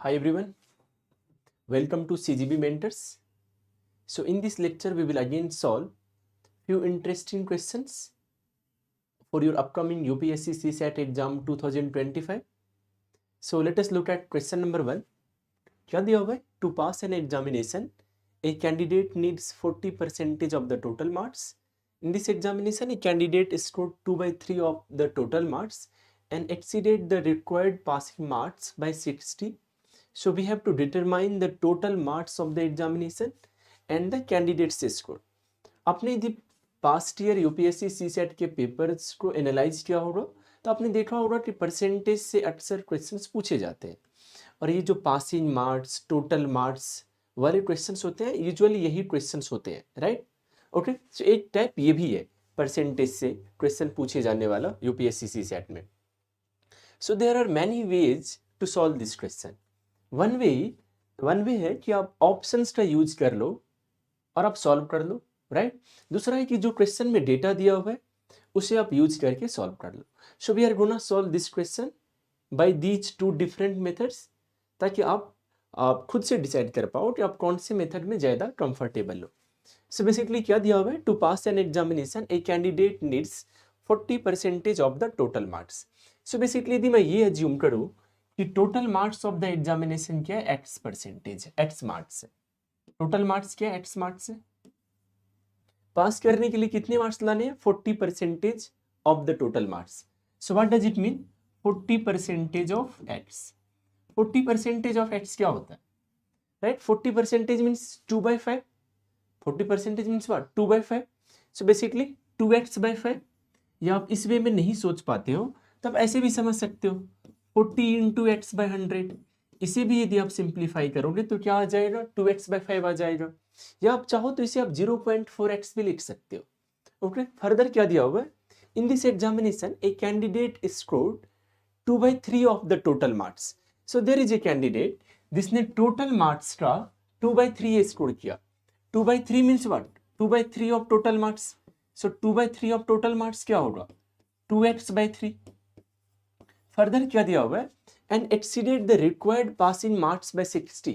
Hi everyone, welcome to CGB Mentors. So in this lecture we will again solve few interesting questions for your upcoming UPSC CSAT exam 2025. So let us look at question number 1. क्या दिया हुआ है? To pass an examination, a candidate needs 40% of the total marks. In this examination, a candidate scored 2/3 of the total marks and exceeded the required passing marks by 60. So we have to determine the total marks of the examination and the candidate's score. आपने यदि past year UPSC CSAT के papers को analyse किया होगा तो आपने देखा होगा कि परसेंटेज से अक्सर क्वेश्चंस पूछे जाते हैं और ये जो पासिंग मार्क्स टोटल मार्क्स वाले क्वेश्चंस होते हैं यूजुअली यही क्वेश्चंस होते हैं, राइट? ओके, सो एक टाइप ये भी है परसेंटेज से क्वेश्चन पूछे जाने वाला यूपीएससी सीसेट में. So there are many ways to solve this question. One way है कि आप ऑप्शंस का यूज कर लो और आप सॉल्व कर लो, राइट? दूसरा है कि जो क्वेश्चन में डेटा दिया हुआ है उसे आप यूज करके सॉल्व कर लो. So we are gonna solve this question by these two different methods ताकि आप खुद से डिसाइड कर पाओ कि आप कौन से मेथड में ज़्यादा कंफर्टेबल हो. सो बेसिकली क्या दिया हुआ है? To pass an examination a candidate needs 40% of the total marks. So basically यदि मैं ये एज्यूम करूँ कि total marks of the examination क्या है? एक्स परसेंटेज है, एक्स मार्क्स है. टोटल मार्क्स क्या है? एक्स मार्क्स है. पास करने के लिए कितने मार्क्स लाने हैं? 40% of the total marks. So what does it mean? 40% of x. 40% of x क्या होता है, right? 40% means 2/5. 40% means what? 2/5. So basically 2x/5. या आप इस वे में नहीं सोच पाते हो तब ऐसे भी समझ सकते हो 40 इंटू एक्स बाई 100. इसे भी यदि आप सिंप्लीफाई करोगे तो क्या आ जाएगा? 2x/5 आ जाएगा. या आप चाहो तो इसे आप 0.4x भी लिख सकते हो. ओके, फर्दर क्या दिया हुआ है? In this examination a candidate scored 2/3 of the total marks. So there is a candidate जिसने टोटल मार्क्स का 2/3 स्कोर किया. 2/3 means what? 2/3 of total marks. So 2/3 of total marks क्या होगा? 2x/3. फर्दर क्या दिया हुआ है? And exceeded the required passing marks by 60.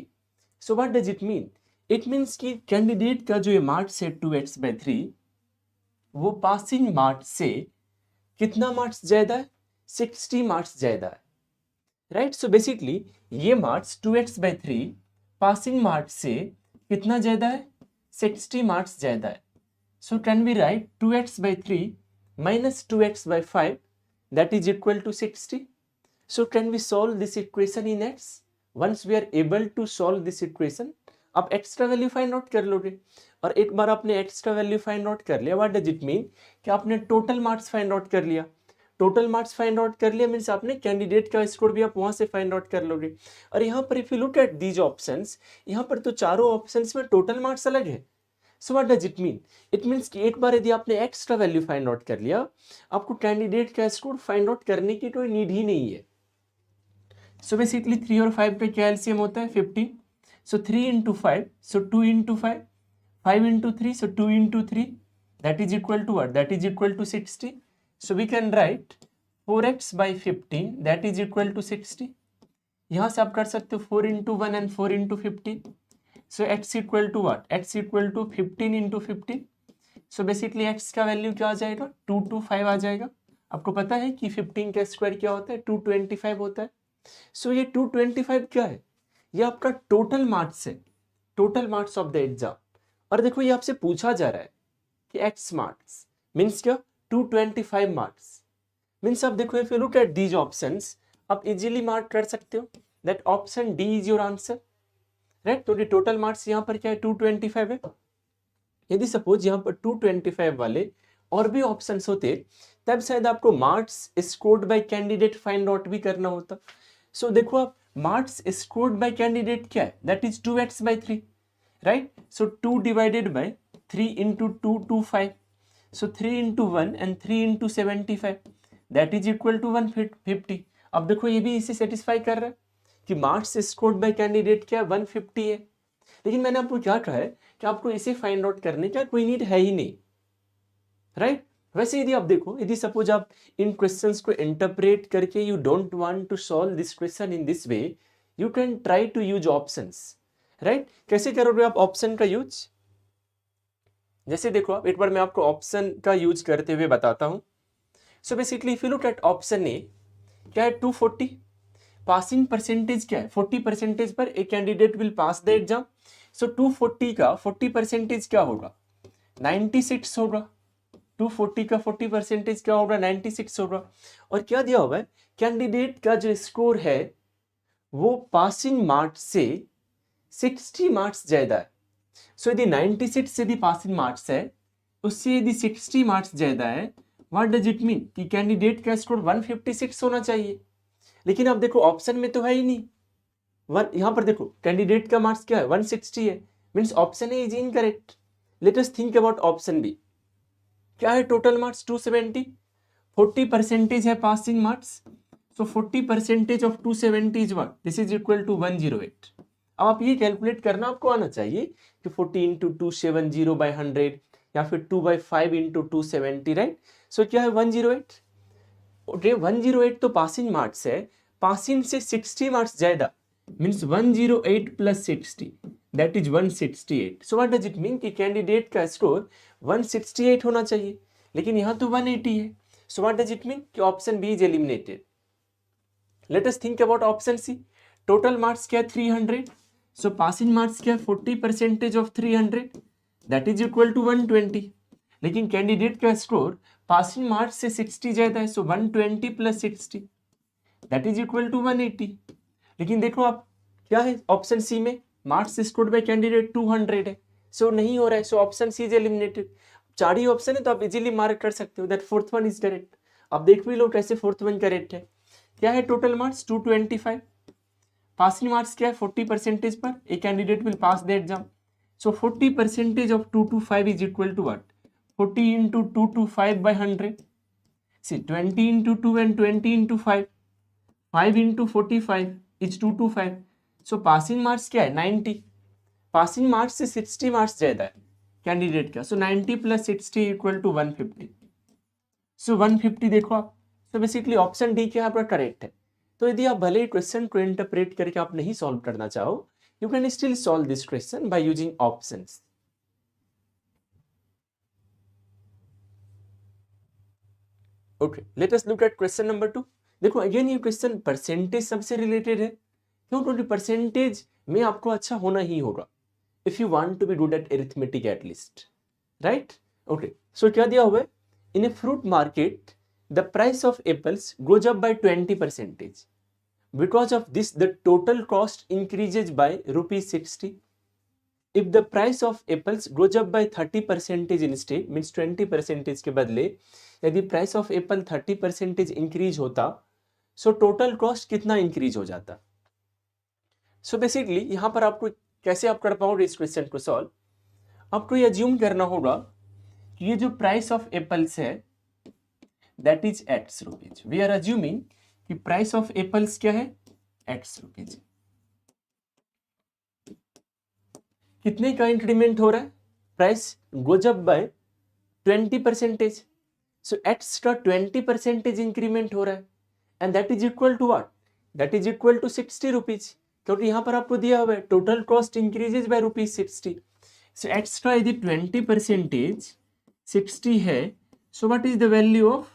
So what does it mean? It means कि कैंडिडेट का जो ये मार्क्स है 2x/3 वो पासिंग मार्क्स से कितना मार्क्स ज्यादा है? 60 मार्क्स ज्यादा है, राइट? सो बेसिकली ये मार्क्स 2x/3 पासिंग मार्क्स से कितना ज्यादा है? 60 मार्क्स ज्यादा है. So can be right 2x/3 minus 2x/5 that is equal to 60. So can we solve this equation in x? Once we are able to solve this equation, आप extra value find out कर लोगे. और एक बार आपने extra value find out कर लिया, what does it mean? कि आपने टोटल मार्क्स फाइंड आउट कर लिया. टोटल मार्क्स फाइंड आउट कर लिया मीन्स आपने कैंडिडेट का स्कोर भी आप वहां से फाइंड आउट कर लोगे. और यहाँ पर if you look at these options, यहाँ पर तो चारों ऑप्शंस में टोटल मार्क्स अलग है. So what does it mean? It means कि एक बार यदि आपने एक्स्ट्रा वैल्यू फाइंड आउट कर लिया, आपको कैंडिडेट का स्कोर फाइंड आउट करने की कोई नीड ही नहीं है. सो बेसिकली 3 और 5 का क्या एलसीएम होता है? 15. So 3 into 5, so 2 into 5, 5 into 3, so 2 into 3, that is equal to what? That is equal to 60. So we can write 4x/15 that is equal to 60. यहाँ से आप कर सकते हो 4 into 1 and 4 into 15. So x equal to what? x equal to 15 into 15. So basically x का value क्या आ जाएगा? 225 आ जाएगा. आपको पता है कि 15 का स्क्वायर क्या होता है? 225 होता है. सो ये 225 क्या है? ये आपका टोटल मार्क्स है, total marks of the exam. और देखो ये आपसे पूछा जा रहा है कि x मार्क्स मीन्स क्या? 225 मार्क्स मीन्स आप देखो if you look at these options आप इजीली मार्क कर सकते हो that option D is your answer, right? तो टोटल मार्क्स यहाँ पर क्या है? 225 है. यदि सपोज यहाँ पर 225 वाले और भी ऑप्शंस होते तब शायद आपको marks scored by candidate find out भी करना होता. सो देखो आप मार्क्स स्कोर्ड बाय कैंडिडेट क्या है? That is 2x/3, right? So 2 divided by 3 into 2 two 5. So 3 into 1 and 3 into 75 that is equal to 150. अब देखो ये भी इसे सेटिस्फाई कर रहा है कि मार्क्स स्कोर्ड बाय कैंडिडेट क्या है? 150 है. लेकिन मैंने आपको क्या कहा है कि आपको इसे फाइंड आउट करने का कोई नीड है ही नहीं, राइट? वैसे यदि आप देखो, यदि सपोज आप इन क्वेश्चंस को इंटरप्रेट करके you don't want to solve this question in this way, you can try to use options, right. कैसे करोगे आप ऑप्शन का यूज? जैसे देखो आप, एक बार मैं आपको ऑप्शन का यूज करते हुए बताता हूं। So basically if you look at option A, क्या है 240, पासिंग परसेंटेज क्या है 40% पर a candidate will pass the exam. So 240 का 40% क्या होगा 96 होगा। 240 का 40% क्या होगा 96 होगा। और क्या दिया हुआ है, कैंडिडेट का जो स्कोर है वो पासिंग मार्क्स से 60 मार्क्स ज्यादा है। सो यदि 96 यदि पासिंग मार्क्स है, उससे यदि 60 मार्क्स ज्यादा है, व्हाट डज इट मीन कि कैंडिडेट का स्कोर 156 होना चाहिए। लेकिन अब देखो ऑप्शन में तो है ही नहीं यहाँ पर देखो कैंडिडेट का मार्क्स क्या है 160 है, means option A is incorrect. Let us think about option B. क्या है टोटल मार्क्स 270, 40% है passing marks. So 40% of 270 is what, this is equal to 108। अब आप ये कैलकुलेट करना आपको आना चाहिए कि 40 इंटू 270 बाई 100 या फिर 2/5 इंटू 270, राइट। सो क्या है 108। ओके 108 तो पासिंग मार्क्स है, पासिंग से 60 मार्क्स ज्यादा, means 108 plus 60 that is 168। So what does it mean कि कैंडिडेट का स्कोर 168 होना चाहिए, लेकिन यहाँ तो 180 है। So what does it mean कि option B is eliminated. Let us think about option C. Total marks क्या है 300, सो पासिंग मार्क्स क्या है 40% of 300 that is equal to 120। लेकिन कैंडिडेट का स्कोर पासिंग मार्क्स से 60 ज्यादा है, so 120 plus 60 that is equal to 180। लेकिन देखो आप क्या है ऑप्शन सी में, मार्क्स स्कोर्ड बाय कैंडिडेट 200 है, सो नहीं हो रहा है। So option C is eliminated. 4 ही ऑप्शन है तो आप इजीली मार्क कर सकते हो that fourth one is correct. अब देख भी लो कैसे फोर्थ वन करेक्ट है। क्या है टोटल मार्क्स 225, पासिंग मार्क्स क्या है 40% पर a candidate will pass the exam. So 40% of 225 is equal to what, 40 into 225 by 100. See 20 into 2 and 20 into 5. 5 into 45 is 225. So passing marks क्या है 90. पासिंग मार्क्स से 60 marks ज्यादा है कैंडिडेट का, सो 90 plus 60 equal to 150। सो 150 देखो आप। सो बेसिकली ऑप्शन डी क्या आपका करेक्ट है। तो यदि आप भले ही क्वेश्चन को इंटरप्रेट करके आप नहीं सॉल्व करना चाहो, you can still solve this question by using options. Okay let us look at question number 2। देखो अगेन ये क्वेश्चन परसेंटेज सबसे रिलेटेड है। क्यों? क्योंकि परसेंटेज में आपको अच्छा होना ही होगा if you want to be good at arithmetic at least, right. Okay so क्या दिया हुआ है, in a fruit market the price of apples goes up by 20%, because of this the total cost increases by ₹60। if the price of apples goes up by 30% instead, means 20% के बदले यदि price of Apple 30% increase होता, so total cost कितना increase हो जाता। So basically यहाँ पर आपको कैसे आप कर पाओगे इस क्वेश्चन को सॉल्व, आपको ये अज्यूम करना होगा कि ये जो प्राइस ऑफ एप्पल्स है that is ₹X। We are assuming कि प्राइस ऑफ एप्पल्स क्या है ₹X। कितने का इंक्रीमेंट हो रहा है, price goes up by 20%, so x का 20% इंक्रीमेंट हो रहा है and that is equal to what, that is equal to ₹60, क्योंकि यहां पर आपको दिया हुआ है total cost increases by ₹60। So x का यदि 20% 60 है, so what is the value of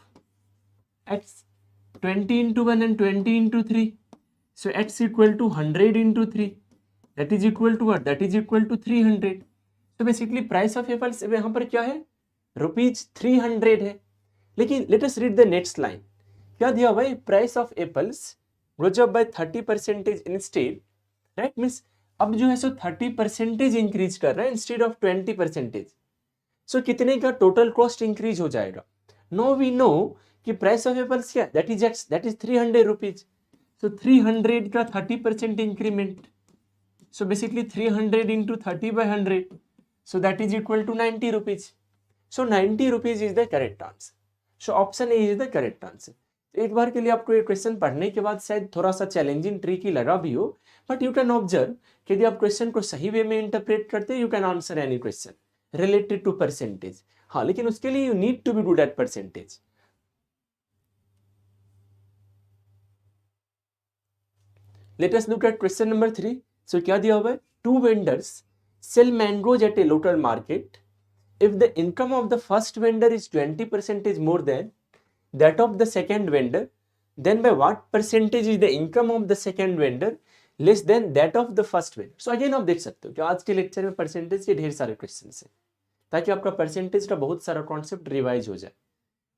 x, 20 into 1 and 20 into 3, so x equal to 100 into 3, that is equal to what, that is equal to 300। so basically price of apples यहाँ पर क्या है ₹300 है। लेकिन let us read the next line, क्या दिया हुआ है, price of apples goes up by 30% instead, right, means अब जो है सो 30% इंक्रीज कर रहा है इंस्टेड ऑफ 20%। सो कितने का टोटल कॉस्ट इंक्रीज हो जाएगा। नो वी नो कि प्राइस ऑफ एप्पल्स क्या, that is x, that is ₹300। So 300 का 30% increment, so basically 300 into 30 by 100, so that is equal to ₹90। So ₹90 is the correct answer. So option A is the correct answer. एक बार के लिए आपको ये question पढ़ने के बाद शायद थोड़ा सा चैलेंजिंग ट्रिकी लगा भी हो, बट यू कैन ऑब्जर्व कि यदि आप क्वेश्चन को सही वे में इंटरप्रेट करते you can answer any question related to percentage. हाँ लेकिन उसके लिए you need to be good at percentage. Let us look at question number 3. So क्या दिया हुआ है? 2 vendors sell mangoes at a local market. If the income of the first vendor is 20% more than that of the second vendor, then by what percentage is the income of the second vendor less than that of the first vendor? So again आप देख सकते हो कि आज के lecture में percentage के ढेर सारे क्वेश्चन हैं, ताकि आपका परसेंटेज का बहुत सारा कॉन्सेप्ट रिवाइज हो जाए.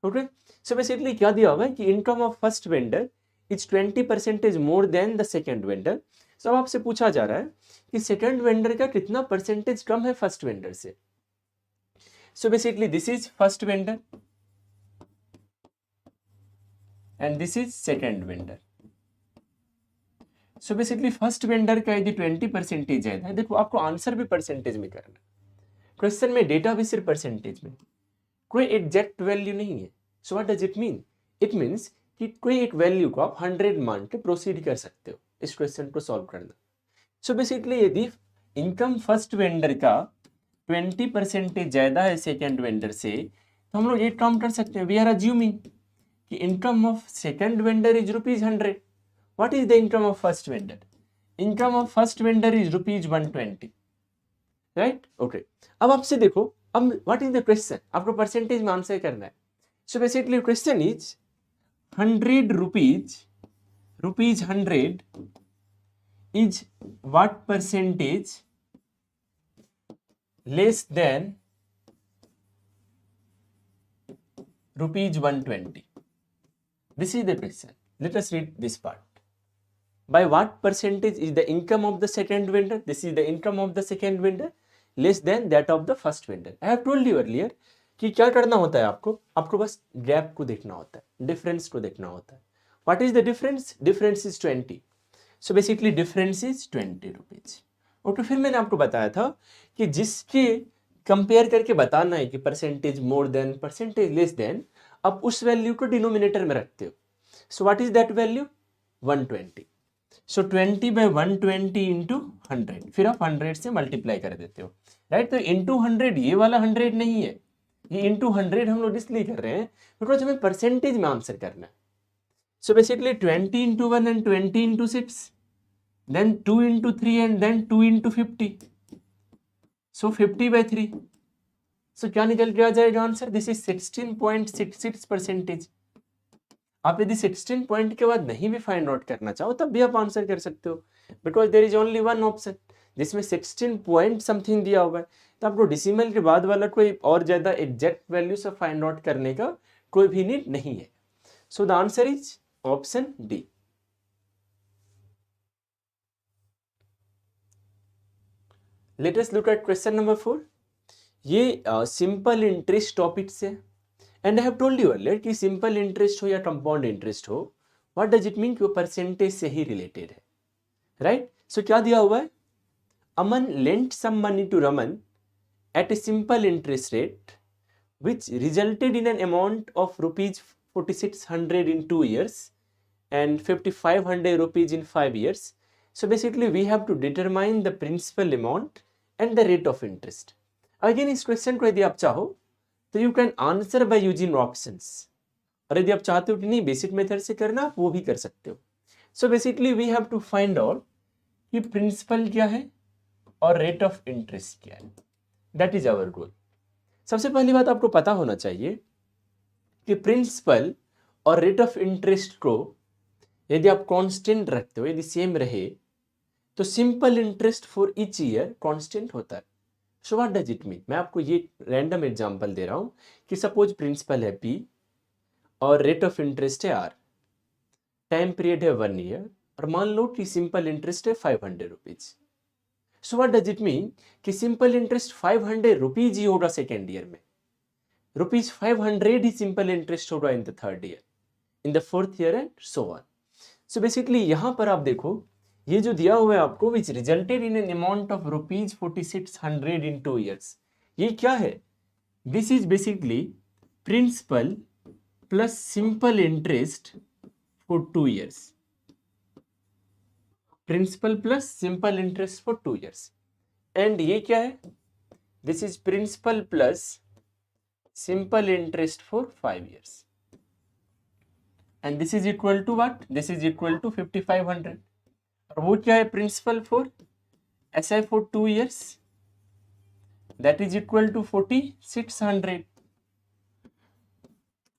ओके, सो बेसिकली क्या दिया हुआ है कि income of first vendor is 20% more than the second vendor. So अब आपसे पूछा जा रहा है कि सेकेंड वेंडर का कितना परसेंटेज कम है फर्स्ट वेंडर से. So basically this is first vendor and this is second vendor. So basically first vendor का यदि 20% ज्यादा है, देखो आपको आंसर भी परसेंटेज में करना, क्वेश्चन में डेटा भी सिर्फ परसेंटेज में, कोई एग्जैक्ट वैल्यू नहीं है. So what does it mean? It means कि कोई एक वैल्यू को आप 100 मान के प्रोसीड कर सकते हो इस क्वेश्चन को सॉल्व करना. सो बेसिकली यदि इनकम फर्स्ट वेंडर का 20% ज्यादा है सेकेंड वेंडर से, तो हम लोग एक काम कर सकते हैं. वी आर अज्यूमिंग कि income of second vendor is ₹100. What is the income of first vendor? Income of first vendor is ₹120. Right? Okay, अब आपसे देखो, अब व्हाट इज द क्वेश्चन, आपको परसेंटेज में आंसर करना है. So basically question is 100 rupees 100 is what percentage less than ₹120? This is the question. Let us read this part. By what percentage is the income of the second vendor? This is the income of the second vendor less than that of the first vendor. I have told you earlier कि क्या करना होता है आपको बस gap को देखना होता है, डिफरेंस को देखना होता है. What is the difference? Difference is 20. So basically difference is 20 rupees. और तो फिर मैंने आपको बताया था कि जिसके कंपेयर करके बताना है कि percentage more than percentage less than, आप उस वैल्यू को डिनोमिनेटर में रखते हो. So what is that value? 120. So 20 by 120 into 100, फिर आप 100 से मल्टीप्लाई कर देते हो. राइट? तो इंटू 100 ये वाला 100 नहीं है, ये इंटू 100 हम लोग इसलिए कर रहे हैं बिकॉज हमें परसेंटेज में आंसर करना है. So basically 20 into 1 and 20 into 6, then 2 into 3 and then 2 into 50. So 50 by 3. So क्या निकल के आ जाएगा आंसर? This is 16.66%. आप यदि 16 पॉइंट के बाद नहीं भी फाइंड आउट करना चाहो तब भी आप आंसर कर सकते हो, because there is only one option जिसमें 16 पॉइंट समथिंग दिया हुआ है. तो आपको डिसिमल के बाद वाला कोई और ज्यादा एग्जैक्ट वैल्यू से फाइंड आउट करने का कोई भी नीड नहीं है. So the answer is option D. Late us look at question number 4. ये सिंपल इंटरेस्ट टॉपिक से, and I have told you earlier कि सिंपल इंटरेस्ट हो या कंपाउंड इंटरेस्ट हो, व्हाट डज इट मीन कि वो परसेंटेज से ही रिलेटेड है. राइट? सो क्या दिया हुआ है? Aman lent some money to Raman at a simple interest rate which resulted in an amount of rupees 4600 in 2 years and 5500 rupees in 5 years. So basically we have to determine the principal amount and the rate of interest. Again इस question को यदि आप चाहो तो you can answer by using options, और यदि आप चाहते हो कि नहीं बेसिक मेथड से करना, आप वो भी कर सकते हो. So basically we have to find out कि प्रिंसिपल क्या है और रेट ऑफ इंटरेस्ट क्या है. That is our goal. सबसे पहली बात आपको पता होना चाहिए कि प्रिंसिपल और रेट ऑफ इंटरेस्ट को यदि आप कांस्टेंट रखते हो, यदि सेम रहे, तो simple interest for each year constant होता है. So what does it mean? मैं आपको ये रैंडम एग्जांपल दे रहा हूं कि सपोज प्रिंसिपल है P और रेट ऑफ इंटरेस्ट है R, टाइम पीरियड है 1 ईयर, और मान लो कि सिंपल इंटरेस्ट है 500 rupees. So what does it mean कि सिंपल इंटरेस्ट 500 रुपीज ही होगा सेकेंड ईयर में, ₹500 ही सिंपल इंटरेस्ट होगा in the third year, in the fourth year and so on. So basically यहां पर आप देखो ये जो दिया हुआ है आपको, which resulted in an amount of ₹4600 in 2 years, ये क्या है? This is basically principal plus simple interest for 2 years. Principal plus simple interest for 2 years. And ये क्या है? This is principal plus simple interest for 5 years. And this is equal to what? This is equal to 5500. और वो क्या है, principal for SI for 2 years, that is equal to 4600।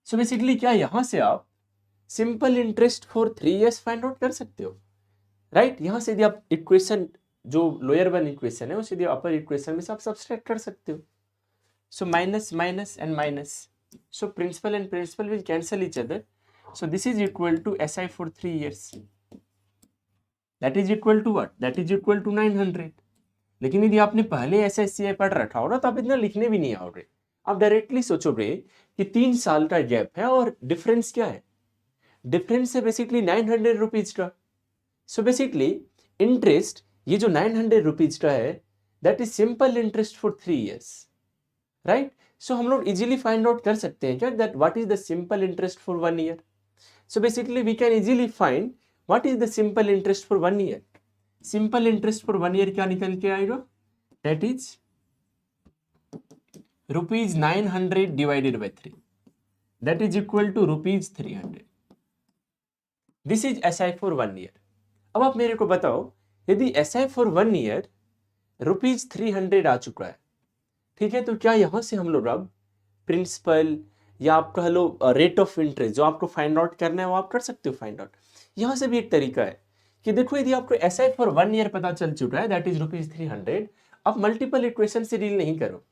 So basically क्या यहां से आप simple interest for 3 years find out कर सकते हो, राइट। यहां से यदि आप इक्वेशन जो लोअर वन इक्वेशन है वो सीधे अपर इक्वेशन में से आप सब्सट्रैक्ट कर सकते हो। So minus minus and minus, so principal and principal will cancel each other, so this is equal to SI for 3 years, that is equal to what, that is equal to 900। लेकिन यदि आपने पहले SSCI पढ़ रखा हो ना तो आप इतना लिखने भी नहीं आओगे, आप डायरेक्टली सोचोगे कि 3 साल का गैप है और डिफरेंस क्या है, डिफरेंस है बेसिकली 900 रुपीज का। सो बेसिकली इंटरेस्ट ये जो 900 रुपीज का है that is simple interest for 3 years, right. So हम लोग इजीली फाइंड आउट कर सकते हैं क्या that what is the simple interest for 1 year। So basically we can easily find what is the simple interest for 1 year। Simple interest for 1 year क्या निकल के आएगा, that is rupees 900 divided by 3, that is equal to rupees 300। This is SI for 1 year। अब आप मेरे को बताओ यदि SI फॉर 1 year रुपीज 300 आ चुका है, ठीक है, तो क्या यहां से हम लोग अब प्रिंसिपल या आप कह लो रेट ऑफ इंटरेस्ट जो आपको फाइंड आउट करना है वो आप कर सकते हो फाइंड आउट। यहां से भी एक तरीका है कि देखो यदि आपको SI फॉर 1 year पता चल चुका है दैट इज रुपीज 300, आप मल्टीपल इक्वेशन से डील नहीं करो।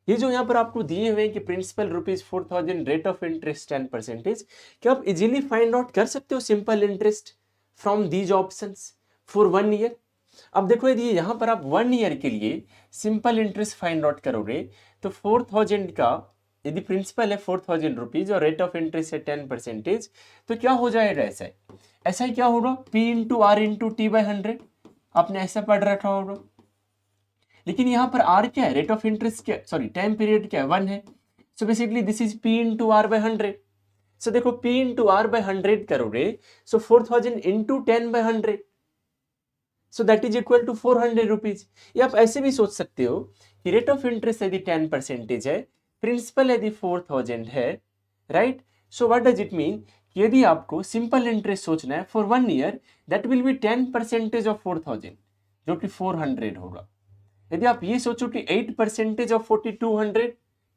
ये जो यहाँ पर आपको दिए हुए कि principal rupees 4000, rate of interest 10%, क्या आप इजीली फाइंड आउट कर सकते हो simple interest from these options for 1 year। अब देखो यदि यहाँ पर आप 1 year के लिए सिंपल इंटरेस्ट फाइंड आउट करोगे तो 4000 का यदि प्रिंसिपल है 4000 रुपीज और रेट ऑफ इंटरेस्ट है 10%, तो क्या हो जाएगा ऐसा, ऐसा क्या होगा P into R into T/100, आपने ऐसा पढ़ रखा होगा। लेकिन यहाँ पर R क्या है, रेट ऑफ इंटरेस्ट क्या, सॉरी टाइम पीरियड क्या है, 1 है। So basically this is P into R/100। सो देखो P इंटू R/100 करोगे so 4000 into 10/100, so that is equal to 400 rupees. या आप ऐसे भी सोच सकते हो कि रेट ऑफ इंटरेस्ट यदि 10% है, प्रिंसिपल यदि 4000 है, right. So what does it mean, यदि आपको सिंपल इंटरेस्ट सोचना है for 1 year that will B 10% of 4000 जो कि 400 होगा। यदि आप ये सोचो कि 8% ऑफ 4200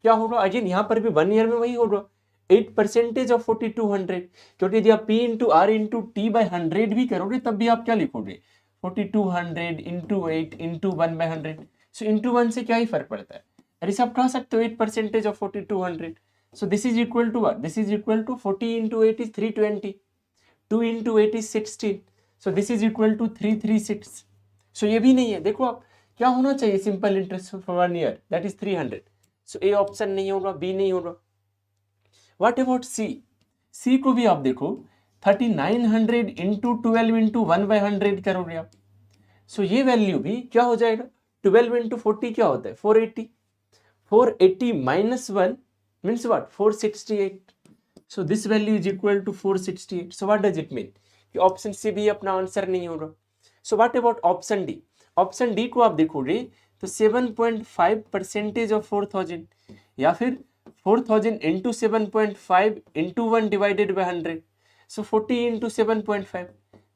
क्या होगा, अगेन यहाँ पर भी 1 year में वही होगा 8% ऑफ 4200, क्योंकि यदि आप P into R into T/100 भी करोगे तब भी आप क्या लिखोगे 4200 इंटू 8 इंटू 1/100। सो इंटू 1 से क्या ही फर्क पड़ता है, अरे आप कह सकते हो 8% of 4200। So this is equal to what, this is equal to 40 into 8 is 320, 2 into 8 is 16, so this is equal to 336। सो ये भी नहीं है, देखो आप क्या होना चाहिए simple interest for 1 year that is 300। So A option नहीं होगा, बी नहीं होगा। व्हाट अबाउट सी, सी को भी आप देखो 3900 इंटू 12 इंटू 1/100 करोगे आप, सो ये वैल्यू भी क्या हो जाएगा, 12 इंटू 40 क्या होता है 480, 480 minus 1 means what 468, so this value is equal to 468। So what does it mean कि ऑप्शन सी भी अपना आंसर नहीं होगा। So what about option D, option D को आप देखोगे तो 7.5% ऑफ 4000 या फिर 4000 into 7.5 into 1 divided by 100, so 40 into 7.5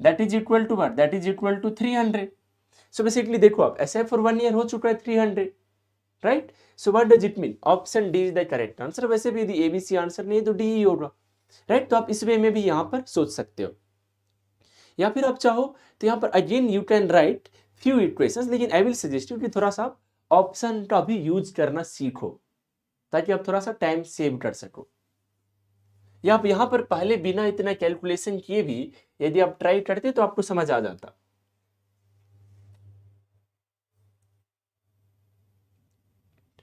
that is equal to what, that is equal to 300। So basically देखो आप ऐसे फॉर 1 year हो चुका है 300, right. So what does it mean, option D is the correct answer. वैसे भी यदि ABC answer नहीं है तो डी ही होगा, राइट। तो आप इस वे में भी यहाँ पर सोच सकते हो, या फिर आप चाहो तो यहाँ पर again you can right few equations, लेकिन आई विल सजेस्ट यू कि थोड़ा सा ऑप्शन का भी यूज करना सीखो ताकि आप थोड़ा सा टाइम सेव कर सको। या आप यहाँ पर पहले बिना इतना कैलकुलेशन किए भी यदि आप ट्राई करते तो आपको समझ आ जाता।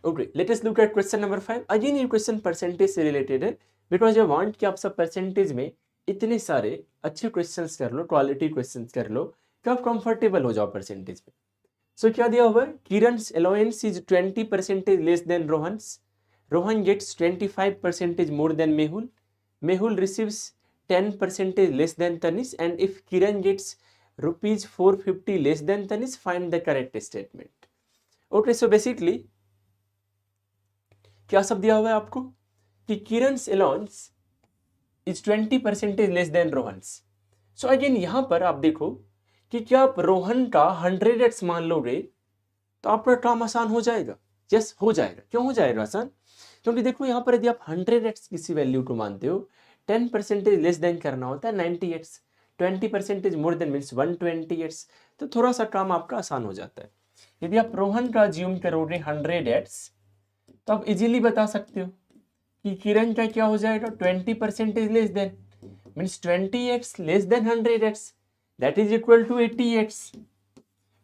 Okay, let us look at question number 5। Again ये क्वेश्चन परसेंटेज से रिलेटेड है बिकॉज आई वांट कि आप सब परसेंटेज में इतने सारे अच्छे क्वेश्चंस कर लो, क्वालिटी क्वेश्चंस कर लो कि आप कंफर्टेबल हो जाओ परसेंटेज में। सो क्या दिया हुआ है, Kiran's allowance is 20% less than Rohan's, Rohan gets 25% more than Mehul, Mehul receives 10% less than Tanish, and if Kiran gets rupees 450 less than Tanish find the correct statement. Okay, so basically क्या सब दिया हुआ है आपको कि Kiran's allowance is 20% less than Rohan's. So again यहां पर आप देखो कि क्या आप रोहन का 100x मान लोगे तो आपका काम आसान हो जाएगा। यस हो जाएगा। क्यों हो जाएगा आसान? क्योंकि देखो यहाँ पर यदि आप 100x किसी वैल्यू को मानते हो, 10% लेस देन करना होता है 90x, 20% more then means 120x, तो थोड़ा सा काम आपका आसान हो जाता है। यदि आप रोहन का ज्यूम करोगे 100x तो आप इजीली बता सकते हो कि किरण का क्या हो जाएगा 20% less than means 20x less than 100x, that is equal to 80x।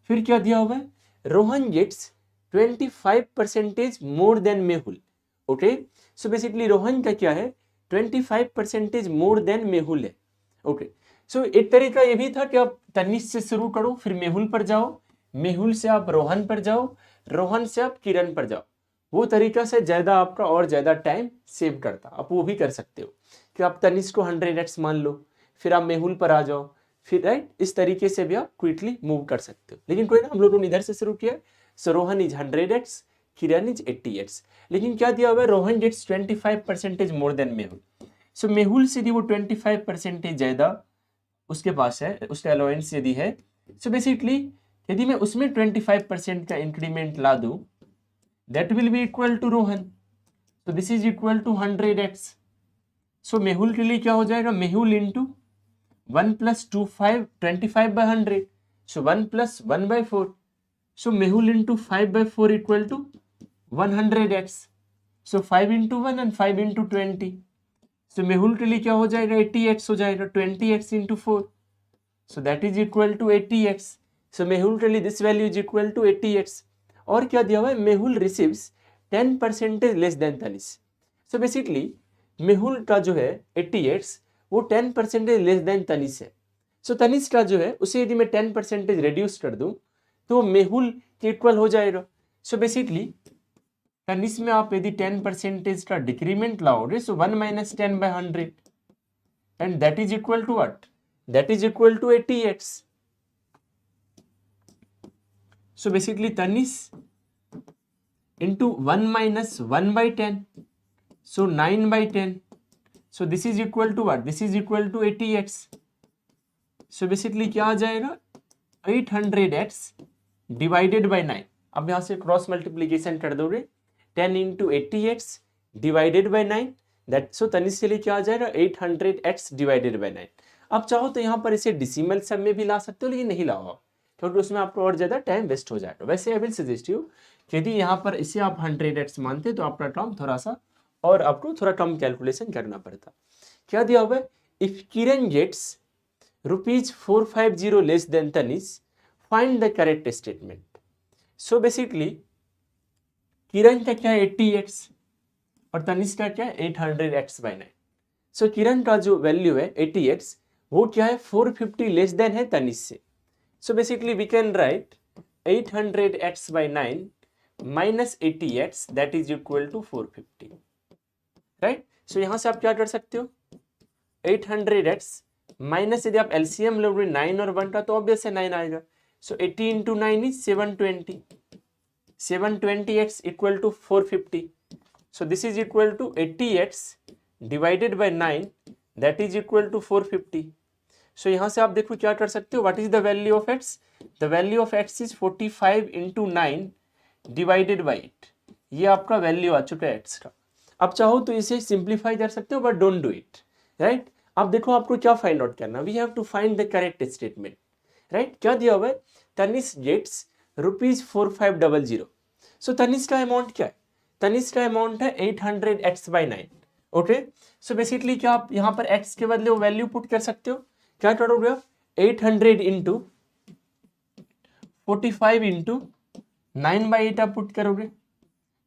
फिर क्या दिया हुआ है, Rohan gets 25% more than Mehul. Okay, so basically Rohan का क्या है 25% मोर देन मेहुल है। ओके, सो एक तरीका ये भी था कि आप तनिष्क से शुरू करो, फिर मेहुल पर जाओ, मेहुल से आप रोहन पर जाओ, रोहन से आप किरण पर जाओ। वो तरीका से ज्यादा आपका और ज्यादा टाइम सेव करता। आप वो भी कर सकते हो कि आप तनिष्क को 100x मान लो, फिर आप मेहुल पर आ जाओ, फिर राइट इस तरीके से भी आप क्विकली मूव कर सकते हो। लेकिन कोई ना, हम लोगों ने इधर से शुरू किया। So Rohan is 100x, Kiran is 80x। लेकिन क्या दिया हुआ है, Rohan gets 25% more than Mehul. So Mehul से यदि वो 25% ज्यादा उसके पास है, उसका अलाउंस यदि है, सो बेसिकली यदि मैं उसमें 25% का इंक्रीमेंट ला दूं, that will be equal to Rohan. तो this is equal to 100x। So Mehul के लिए क्या हो जाएगा, Mehul into 1 plus 25/100, so 1 plus 1/4, so Mehul into 5/4 equal to 100x। So 5 into 1 and 5 into 20, so Mehul के लिए क्या हो जाएगा 80x हो जाएगा, 20x into 4, so that is equal to 80x। So Mehul के लिए this value is equal to 80x। और क्या दिया हुआ है, Mehul receives 10% less than Tanishk. So basically Mehul का जो है 80x वो 10% लेस देन तनिष्क है। सो तनिष्क का जो है उसे यदि मैं 10% रिड्यूस कर दूं तो मेहुल के इक्वल हो जाएगा। सो बेसिकली तनिष्क में आप यदि 10% का डिक्रीमेंट लाओगे, so 1 minus 10/100 and that is equal to what, that is equal to 80x। So basically Tanishk into 1 minus 1/10, so 9/10, so this is equal to what, this is equal to 80x। so basically क्या आ जाएगा 800x divided by 9। अब यहाँ से cross multiplication कर दोगे, 10 into 80x divided by 9, that so Tanishk के लिए क्या आ जाएगा 800x डिवाइडेड बाई 9। अब चाहो तो यहाँ पर इसे डिसिमल सम में भी ला सकते हो, लेकिन नहीं लाओ क्योंकि उसमें आपको और ज्यादा टाइम वेस्ट हो जाएगा। वैसे आई विल सजेस्ट यू यदि यहाँ पर इसे आप 100x मानते तो आपका टर्म थोड़ा सा और आपको थोड़ा कम कैलकुलेशन करना पड़ता। क्या दिया हुआ है, if Kiran gets ₹450 less than Tanishq, find the correct statement. So basically Kiran का क्या है 80x और तनिष्क का क्या है 800x/9। सो किरण का जो वैल्यू है 80x वो क्या है 450 लेस देन है तनिष्क से। So basically we can write 800x/9 minus 80x that is equal to 450, right. So यहाँ से आप क्या कर सकते हो 800x माइनस यदि आप एलसीएम लोगे 9 और 1 का तो ऑब्वियस है 9 आएगा। So 80 into 9 is 720, 720x equal to 450। So this is equal to 80x divided by 9 that is equal to 450। So यहाँ से आप देखो क्या कर सकते हो, what is the value of x, the value of x is 45 into 9 divided by 8। ये आपका वैल्यू आ चुका है x का। अब चाहो तो इसे सिंप्लीफाई कर सकते हो but don't do it, right. अब देखो आपको क्या फाइंड आउट करना, we have to find the correct statement, right. क्या दिया हुआ है, तनिष्क गेट्स ₹4500। सो तनिष्क का अमाउंट क्या है, तनिष्क का अमाउंट है 800x/9। ओके, सो बेसिकली क्या आप यहाँ पर x के बदले वो वैल्यू पुट कर सकते हो। क्या करोगे आप 800 इंटू 45 इंटू 9/8 आप पुट करोगे,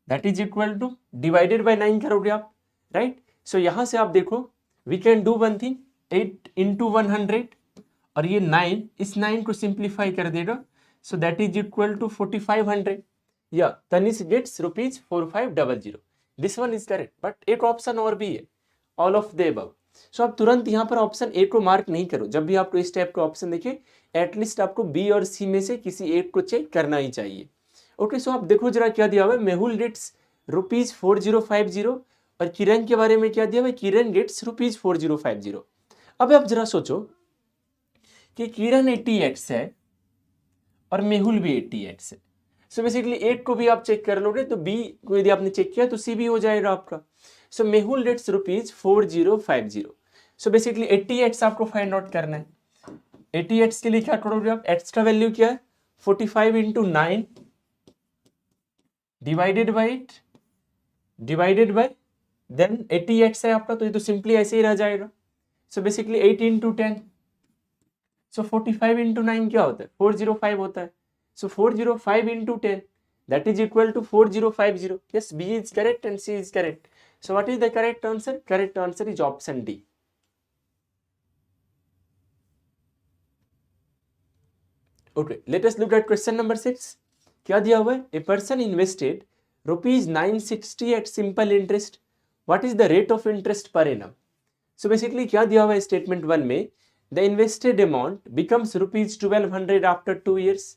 that is equal to divided by 9 करोगे आप, राइट। सो यहां से आप देखो we can do one thing, 8 into 100 और ये 9, इस 9 को सिंप्लीफाई कर देगा, so that is equal to 4500 या Tanishk gets ₹4500। This one is correct, but एक ऑप्शन और भी है, all of the above. So आप तुरंत यहाँ पर ऑप्शन ए को मार्क नहीं करो, जब भी आपको इस टाइप का ऑप्शन देखे एटलीस्ट आपको बी और सी में से किसी एक को चेक करना ही चाहिए। ओके, सो आप देखो जरा क्या दिया हुआ है, मेहुल गेट्स ₹4050 और किरण के बारे में क्या दिया हुआ है, किरण गेट्स ₹4050। अब आप जरा सोचो कि किरण 80x है और मेहुल भी 80x है। सो बेसिकली 8 को भी आप चेक कर लोगे तो बी को यदि आपने चेक किया तो सी भी हो जाएगा आपका। So Mehul rates ₹4050। So basically 80x आपको फाइंड आउट करना है। 80x के लिए क्या करोगे आप, x का वैल्यू क्या है 45 × 9 डिवाइडेड बाय देन 80x है आपका, तो ये तो सिंपली ऐसे ही रह जाएगा। So basically 8 × 10। सो 45 × 9 क्या होता है 405 होता है। सो 405 × 10 that is equal to 4050. Yes, B is correct and C is correct. So what is the correct answer? Correct answer is option D. Okay, let us look at question number 6. क्या दिया हुआ है, a person invested ₹960 at simple interest. What is the rate of interest per annum? So basically क्या दिया हुआ है statement 1 में, the invested amount becomes ₹1200 after 2 years.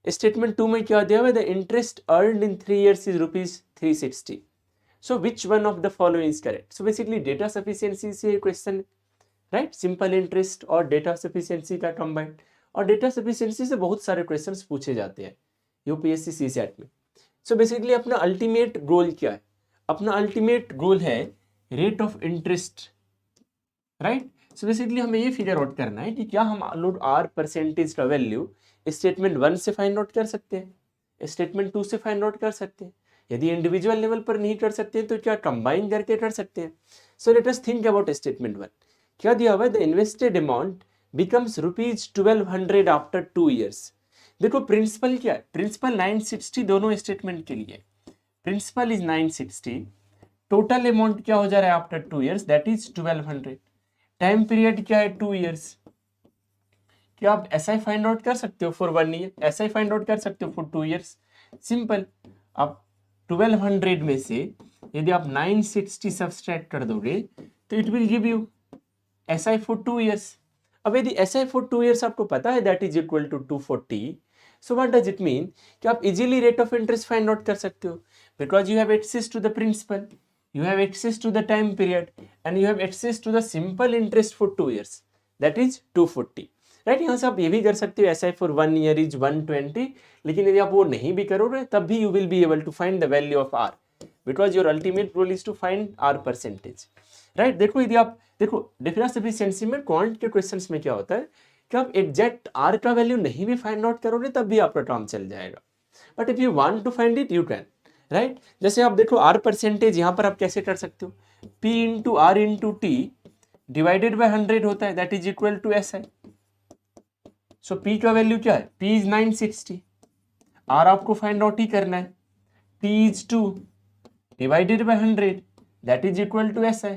Statement 2 में क्या दिया हुआ है, the interest earned in 3 years is ₹360. So which one of the following is correct? So basically data sufficiency से क्वेश्चन, राइट, सिंपल इंटरेस्ट और डेटा सफिशिएंसी का combined, और data sufficiency से बहुत सारे क्वेश्चंस पूछे जाते हैं यूपीएससी सीसैट में। सो बेसिकली अपना अल्टीमेट गोल क्या है, अपना अल्टीमेट गोल है rate of interest, right. So basically हमें ये फिगर आउट करना है कि क्या हम आर परसेंटेज का वैल्यू स्टेटमेंट 1 से फाइंड आउट कर सकते हैं, स्टेटमेंट 2 से फाइंड आउट कर सकते हैं, यदि इंडिविजुअल लेवल पर नहीं कर सकते हैं तो क्या कंबाइन करके कर सकते हैं। सो let us think about statement 1। क्या दिया हुआ है, the invested amount becomes ₹1200 after 2 years। देखो प्रिंसिपल क्या है, प्रिंसिपल 960 दोनों स्टेटमेंट के लिए, प्रिंसिपल इज 960, टोटल अमाउंट क्या हो जा रहा है after 2 years that is 1200, time period क्या है 2 years। क्या आप ऐसा फाइंड आउट कर सकते हो फॉर 1 year, ऐसा फाइंड आउट कर सकते हो फॉर 2 years, सिंपल। आप 1200 में से यदि आप 960 सब्सट्रैक्ट कर दोगे तो it will give you SI for 2 years। अब यदि SI फॉर 2 years आपको पता है that is equal to 240, so what does it mean कि आप easily rate of interest find out कर सकते हो, because you have access to the principal, you have access to the time period and you have access to the simple interest for 2 years that is 240, right. यहाँ से आप ये भी कर सकते हो SI for 1 year is 120, लेकिन यदि आप वो नहीं भी करोगे तब भी you will be able to find the value of R because your ultimate goal is to find R percentage, right. देखो यदि आप देखो डेटा सफिशिएंसी में क्वांट के क्वेश्चंस में क्या होता है कि आप एग्जैक्ट R का वैल्यू नहीं भी फाइंड आउट करोगे तब भी आपका काम चल जाएगा, but if you want to find it you can, right. जैसे आप देखो R परसेंटेज यहाँ पर आप कैसे कर सकते हो, P × R × T divided by 100 होता है that is equal to SI। So P का वैल्यू क्या है, P इज 960, R आपको फाइंड आउट ही करना है, T is 2 divided by 100 that is equal to SI।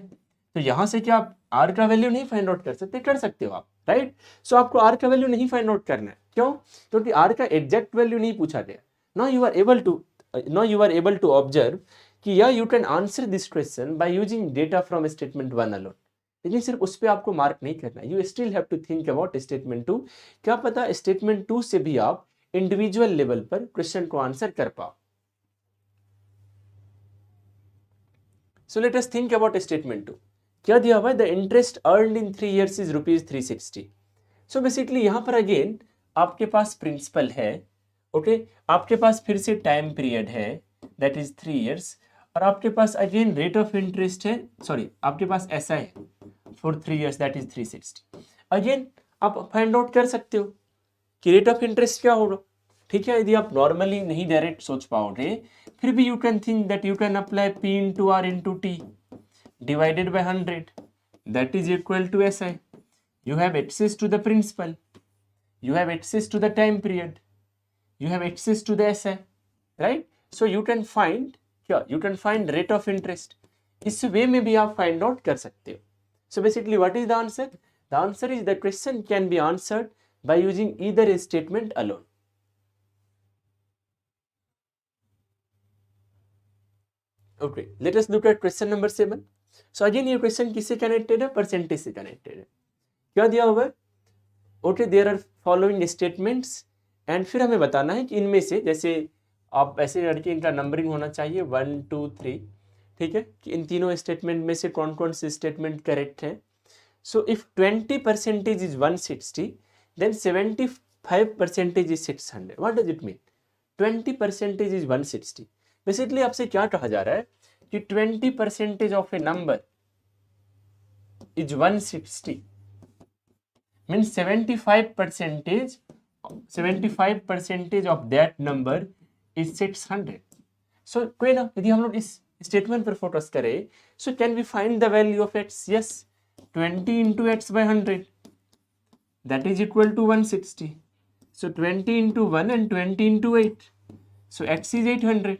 तो यहाँ से क्या आप R का वैल्यू नहीं फाइंड आउट कर सकते, कर सकते हो आप, राइट। सो आपको R का वैल्यू नहीं फाइंड आउट करना है, क्यों, क्योंकि R का एग्जैक्ट वैल्यू नहीं पूछा गया। Now you are able to observe कि you can answer this question by using data from statement 1 alone, लेकिन सिर्फ उस पर आपको मार्क नहीं करना है, you still have to think about statement 2। क्या पता स्टेटमेंट 2 से भी आप इंडिविजुअल लेवल पर क्वेश्चन को आंसर कर पाओ। So let us think about statement 2। क्या दिया हुआ है, the interest earned in 3 years is ₹360। So basically यहाँ पर अगेन आपके पास प्रिंसिपल है, ओके, आपके पास फिर से टाइम पीरियड है दैट इज 3 years, और आपके पास अगेन रेट ऑफ इंटरेस्ट है, सॉरी आपके पास SI है for 3 years that is 360। Again आप फाइंड आउट कर सकते हो कि रेट ऑफ इंटरेस्ट क्या होगा, ठीक है। यदि आप नॉर्मली नहीं डायरेक्ट सोच पाओगे फिर भी you can think that you can apply P × R × T divided by 100 that is equal to SI. You have access to the principal, you have access to the time period, you have access to the SI, right? So you can find क्या, you can find rate of interest। इस वे में भी आप find out कर सकते हो। So basically what is the answer? The answer is the question can be answered by using either a statement alone। Okay, let us look at question number 7। So again ये question किससे connected है, percentage से connected है। क्या दिया हुआ है, okay, there are following statements, and फिर हमें बताना है कि इनमें से, जैसे आप ऐसे करके इनका नंबरिंग होना चाहिए 1 2 3, ठीक है, कि इन तीनों स्टेटमेंट में से कौन कौन से स्टेटमेंट करेक्ट है। So if 20% is 160 then 75% is 600. What does it mean? 20% is 160. Basically आपसे क्या कहा जा रहा है कि 20% of a number is 160, means 75% of that number is 600. So कोई ना, यदि हम लोग इस स्टेटमेंट पर फोकस करें, so can we find the value of x? Yes, 20 into x by 100, that is equal to 160. So 20 into 1 and 20 into 8, so x is 800.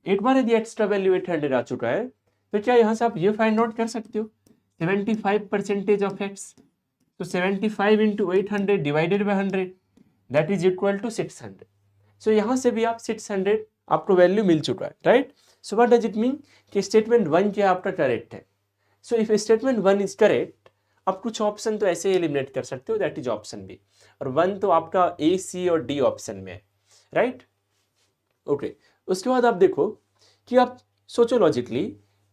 एक बार यदि एक्स्ट्रा वैल्यू 800 आ चुका है तो क्या यहाँ से आप ये फाइंड आउट कर सकते हो 75% ऑफ x, तो 75 into 800 divided by 100, that is equal to 600. So यहाँ से भी आप 600 आपको वैल्यू मिल चुका है, right. So what does it mean कि स्टेटमेंट 1 क्या आपका करेक्ट है. सो इफ स्टेटमेंट 1 इज करेक्ट, आप कुछ ऑप्शन तो ऐसे एलिमिनेट कर सकते हो, दैट इज ऑप्शन बी, और 1 तो आपका ए, सी और डी ऑप्शन में है, राइट. ओके, उसके बाद आप देखो कि आप सोचो लॉजिकली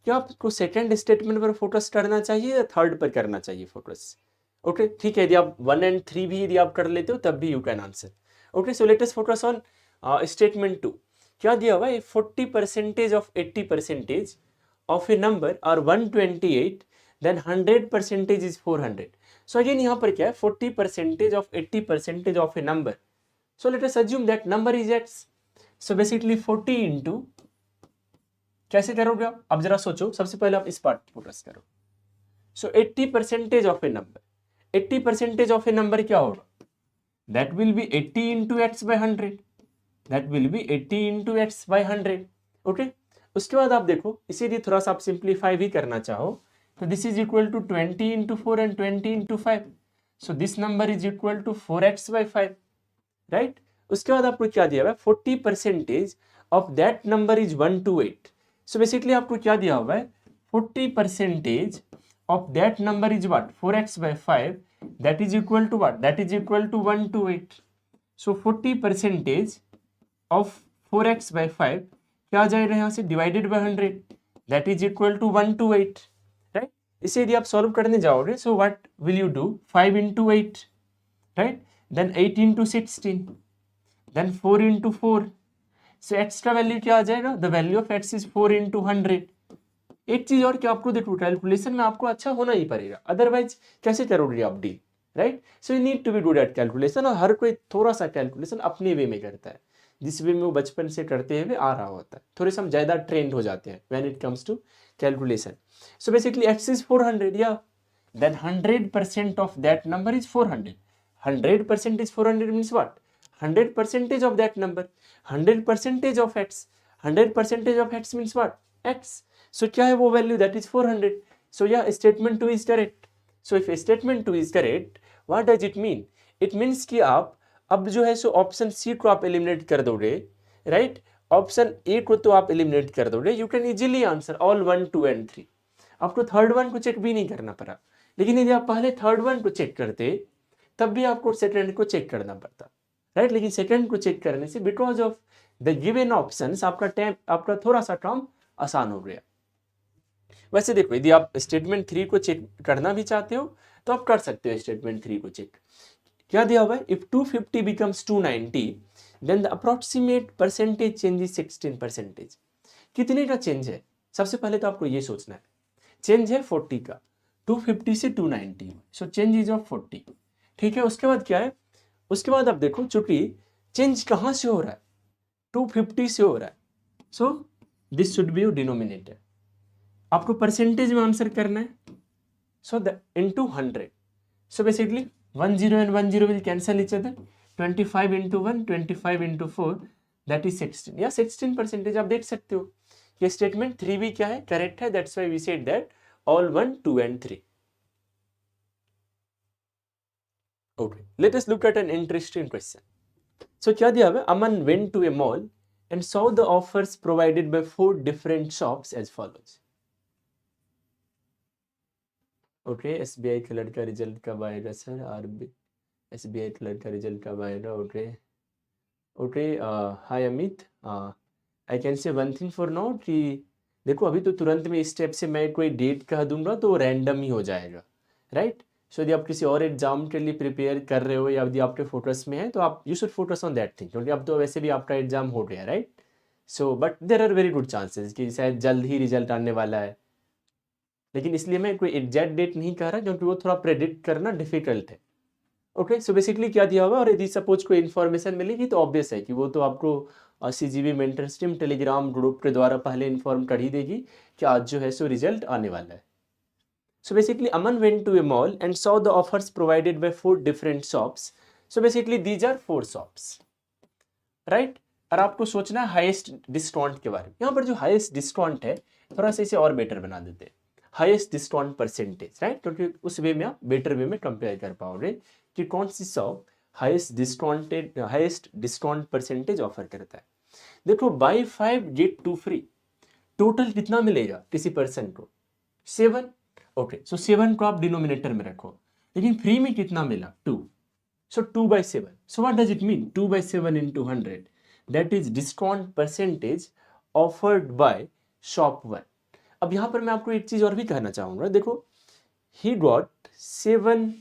कि आपको सेकंड स्टेटमेंट पर फोकस करना चाहिए या थर्ड पर करना चाहिए फोकस. ओके, ठीक है, यदि आप 1 and 3 भी यदि आप कर लेते हो तब भी you can answer. Okay, so let us focus on statement 2. क्या दिया हुआ है 40% ऑफ 80% ऑफ ए नंबर और 128, देन 100% इज 400. सो अगेन यहाँ पर क्या है 40% of 80% of A number. So let us assume that number is x. So basically 40 into, कैसे करोगे आप, अब जरा सोचो. सबसे पहले आप इस पार्ट फोकस करो. सो 80% of A number, 80% of A number क्या होगा, that will B 80 into x by 100, that will B 80 into x by 100. Okay, उसके बाद आप देखो इसे यदि थोड़ा सा आप सिंप्लीफाई भी करना चाहो तो this is equal to 20 into 4 and 20 into 5. So this number is equal to 4x by 5, right. उसके बाद आपको क्या दिया हुआ है 40% of that number is 128. So basically आपको क्या दिया हुआ है 40% of that number is what, 4x by 5, that is equal to what, that is equal to 128. So 40% of 4x by 5 क्या आ जाएगा यहाँ से divided by 100, that is equal to 128, right. इसे यदि आप सॉल्व करने जाओगे, so what will you do, 5 into 8, right, then 8 into 16, then 4 into 4. so extra value क्या आ जाएगा, the value of x is 4 into 100. एक चीज और कि आपको देखो कैलकुलेशन में आपको अच्छा होना ही पड़ेगा, अदरवाइज कैसे करोगे आप deal, right. So you need to be good at calculation, और हर कोई थोड़ा सा कैलकुलेशन अपने वे में करता है, जिस वे में वो बचपन से करते हुए आ रहा होता है. थोड़े से हम ज़्यादा ट्रेंड हो जाते हैं when it comes to calculation. So basically X is 400, या then 100% of that number is 400. 100% is 400 means what, 100% of that number, 100% of X, 100% of X means what, X. So क्या है वो वैल्यू, दैट इज 400. सो या statement 2 is correct. So if statement 2 is correct, what does it mean, it means कि आप अब जो है so option सी को आप एलिमिनेट कर दोगे, राइट. ऑप्शन ए को तो आप एलिमिनेट कर दोगे, you can easily answer all 1, 2 and 3. आपको थर्ड वन को चेक भी नहीं करना पड़ा. लेकिन यदि आप पहले थर्ड वन को चेक करते तब भी आपको सेकंड को चेक करना पड़ता, राइट. लेकिन सेकंड को चेक करने से because of the given options आपका थोड़ा सा काम आसान हो गया. वैसे देखो यदि आप स्टेटमेंट 3 को चेक करना भी चाहते हो तो आप कर सकते हो स्टेटमेंट 3 को चेक. क्या दिया हुआ है, if 250 becomes 290 then the approximate percentage change is 16%. कितने का चेंज है, सबसे पहले तो आपको ये सोचना है. चेंज है 40 का, 250 से 290, सो चेंज इज ऑफ 40, ठीक है. उसके बाद क्या है, उसके बाद आप देखो चूंकि चेंज कहाँ से हो रहा है, 250 से हो रहा है, so this should be your denominator. आपको परसेंटेज में आंसर करना है, so the into 100. So basically 10 and 10 will cancel each other, 25 into 1, 25 into 4, that is 16, या 16%. आप देख सकते हो ये स्टेटमेंट 3 भी क्या है, करेक्ट है. That's why we said that all 1, 2 and 3. Okay, let us look at an interesting question. So क्या दिया हुआ है, Aman went to a mall and saw the offers provided by 4 different shops as follows. Okay, SBI का लड़का result कब आएगा sir, RB SBI का लड़का रिजल्ट कब आएगा. Okay okay, hi Amit, I can say one thing for now कि देखो अभी तो तुरंत में इस स्टेप से मैं कोई डेट कह दूंगा तो रैंडम ही हो जाएगा, राइट. सो यदि आप किसी और एग्जाम के लिए प्रिपेयर कर रहे हो या यदि आपके फोकस में है तो आप you should focus on that thing, क्योंकि अब तो वैसे भी आपका एग्जाम हो गया, right. So but there are very good chances कि शायद जल्द ही रिजल्ट आने वाला है, लेकिन इसलिए मैं कोई एग्जैक्ट डेट नहीं कह रहा क्योंकि वो थोड़ा प्रेडिक्ट करना डिफिकल्ट है। ओके, सो बेसिकली क्या दिया होगा, और यदि सपोज कोई इन्फॉर्मेशन मिलेगी तो ऑब्वियस है कि वो तो आपको CGB mentor stream Telegram group के द्वारा पहले इन्फॉर्म कर ही देगी कि आज जो है सो रिजल्ट आने वाला है। So basically, Aman went to a mall and saw the offers provided by 4 different shops. So basically, these are 4 shops, right? और आपको सोचना है हाईएस्ट डिस्काउंट के बारे में। यहाँ पर जो हाईएस्ट डिस्काउंट है थोड़ा सा इसे और बेटर बना देते हैं, हाईएस्ट डिस्काउंट परसेंटेज, राइट, क्योंकि उस वे में आप बेटर वे में कंपेयर कर पाओगे कि कौन सी shop highest discount percentage offer करता है। देखो, बाई 5 गेट 2 फ्री, टोटल कितना मिलेगा किसी पर्सन को, 7। ओके, सो 7 को आप डिनोमिनेटर में रखो, लेकिन फ्री में कितना मिला, 2। सो 2/7, सो what does it mean, 2/7 into 100, that is discount percentage offered by shop 1। अब यहाँ पर मैं आपको एक चीज और भी कहना चाहूंगा, देखो, ही गॉट 7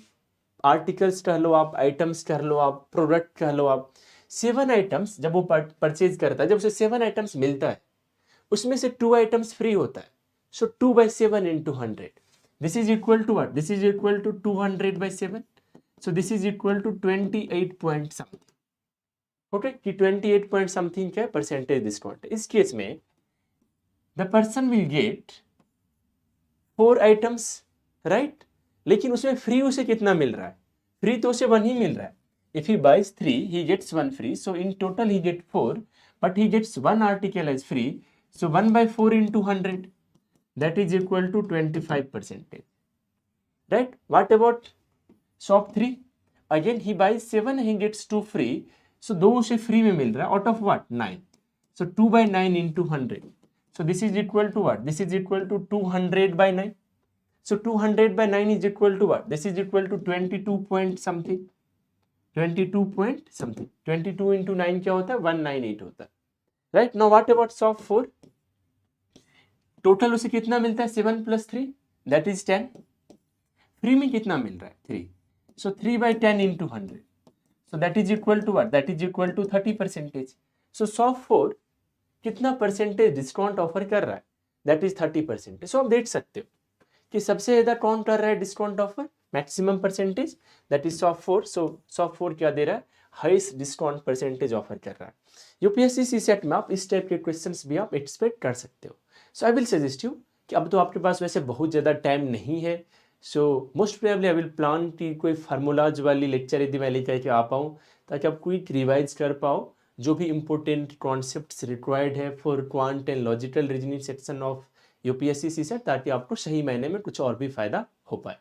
आर्टिकल्स कह लो आप, आइटम्स कह लो आप, प्रोडक्ट कह लो आप, 7 आइटम्स जब वो परचेज करता है, जब उसे 7 आइटम्स मिलता है, उसमें से 2 आइटम्स फ्री होता है। सो 2/7 into 100, this is equal to what? This is equal to 200/7. So this is equal to 28 point something. Okay, कि 28 point something क्या परसेंटेज डिस्काउंट है। इस केस में the person will get 4 items, right? लेकिन उसमें free उसे कितना मिल रहा है, फ्री तो उसे 1 ही मिल रहा है। If he buys 3, he gets 1 free. So in total he gets 4, but he gets 1 article as free. So 1/4 into 100. That is equal to 25%, right? What about shop 3? Again he buys 7, he gets 2 free, so 2 उसे free में मिल रहा है out of what, 9. So 2/9 into 100, so this is equal to what, this is equal to 200/9. So 200/9 is equal to what, this is equal to 22 point something, 22 point something, 22 into 9 क्या होता है, 198 होता है, right? Now what about shop 4? Total उसे कितना मिलता है, 7 + 3, that is 10। Free में कितना मिल रहा है, 3। सो 3/10 into 100, so that is equal to what, that is equal to 30%। So shop 4 कितना परसेंटेज डिस्काउंट ऑफर कर रहा है, दैट इज 30%। सो आप देख सकते हो कि सबसे ज्यादा कौन कर रहा है discount offer, maximum percentage, that is shop 4। So shop 4 क्या दे रहा है, हाईएस्ट डिस्काउंट परसेंटेज ऑफर कर रहा है। यूपीएससी सीसेट में आप इस टाइप के क्वेश्चंस भी आप एक्सपेक्ट कर सकते हो। सो आई विल सजेस्ट यू कि अब तो आपके पास वैसे बहुत ज़्यादा टाइम नहीं है, so most probably I will plan कि कोई फार्मूलाज वाली लेक्चर यदि मैं लेकर के आ पाऊँ, ताकि आप क्विक रिवाइज कर पाओ जो भी इंपॉर्टेंट कॉन्सेप्ट्स रिक्वायर्ड है for quant and logical reasoning section of UPSC CSAT, ताकि आपको सही मायने में कुछ और भी फायदा हो पाए।